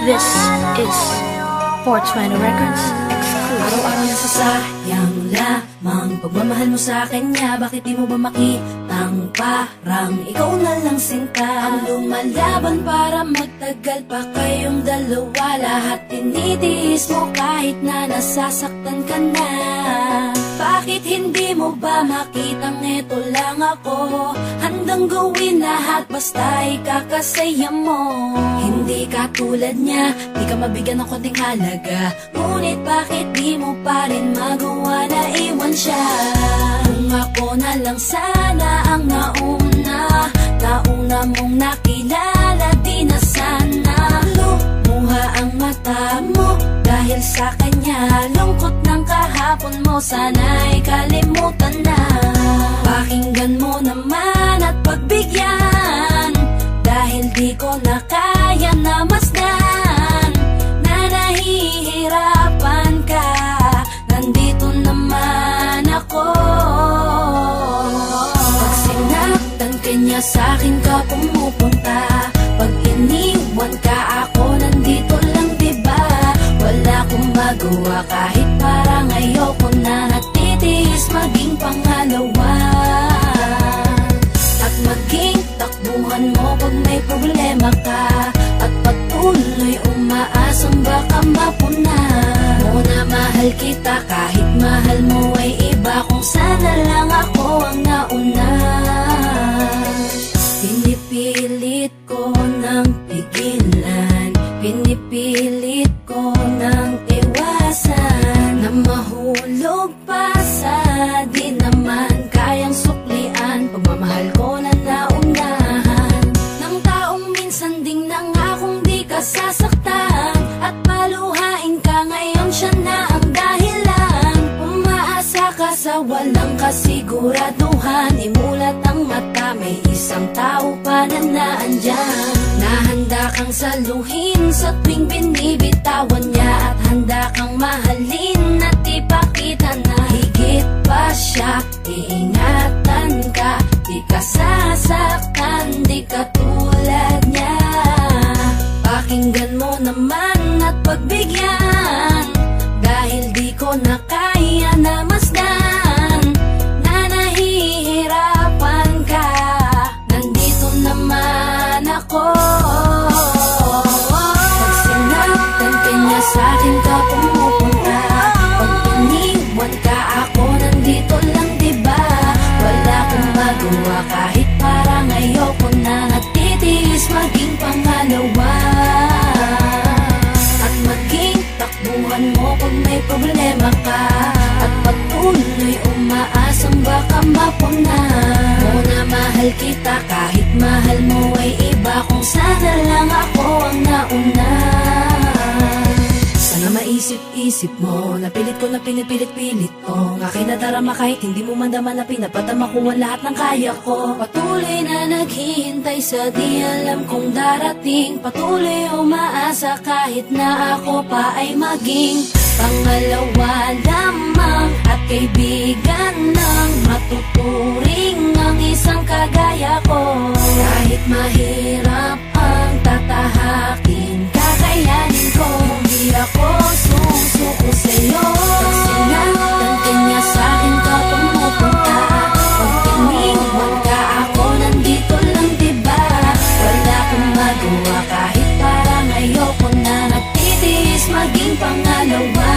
This is 420 Records exclusive. Araw-araw nasasayang lamang pagmamahal mo sa kanya. Bakit di mo ba makitang parang ikaw na lang sinta ang lumalaban para magtagal pa kayong dalawa? Lahat tinitiis mo kahit na nasasaktan ka na. Bakit hindi mo ba makitang eto lang ako? Handang gawin lahat basta ikakasaya mo. Hindi ka tulad niya, di ka mabigyan ng konting halaga. Ngunit bakit di mo pa rin magawa na iwan siya? Kung ako na lang sana ang nauna mong nakilala, di na sana lumuha ang mata mo dahil sa kanya. Lungkot ng kahapon mo, sana'y kalimutan na. Pakinggan mo naman at pagbigyan, dahil di ko na kaya na masdan na nahihirapan ka. Nandito naman ako. Pag sinaktan ka niya, sa'kin ka pumupunta. Pag iniwan ka, ako nandito lang, diba? Wala akong magawa kahit parang ayoko na. Natitiis maging pangalawa at maging takbuhan mo pag may problema ka, at patuloy umaasang baka mapuna mo na mahal kita kahit mahal mo ay iba. Kung sana lang ako ang nauna. Pinipilit ko ng pigilan, pinipilit ko ng iwasan na mahulog pa sa di naman kayang suklian. Pagmamahal ko na naunahan ng taong minsan ding nangakong di ka sasaktan, at paluhain ka ngayon, siya na ang dahilan. Umaasa ka sa walang kasiguraduhan, imulat ang mata, may isang tao pa na naandyan. Nahanda kang saluhin sa tuwing binibitawan niya, at handa kang mahalin at ipakita na higit pa siya. Iingatan ka, di ka sasaktan, di ka tulad niya. Pakinggan mo naman at pagbigyan, dahil di ko na kaya na masdan na nahihirapan ka. Nandito naman ako. Pag sinaktan ka niya, sa'kin ka pumupunta. Pag iniwan ka, ako nandito lang, diba? Wala akong magawa kahit parang ayoko na. Natitiis maging pangalawa at maging takbuhan mo pag may problema ka, at patuloy umaasang baka mapuna mo na mahal kita kahit mahal mo ay iba. Kung sana lang ako ang nauna. Sana maisip-isip mo, napilit ko na pinipilit-pilit ko. Ang aking nadarama kahit hindi mo mandama na pinapadama ko ang lahat ng kaya ko. Patuloy na naghihintay sa di alam kung darating. Patuloy umaasa kahit na ako pa ay maging pangalawa lamang, at kaibigan ng matuturing ang isang kagaya ko. Kahit mahirap ang tatahakin, kakayanin ko. Hindi ako susuko sa'yo. Pag sinaktan ka niya, sa'kin ka pumupunta. Pag iniwan ka, ako nandito lang, diba? Wala akong magawa kahit parang ayoko na. Natitiis maging pangalawa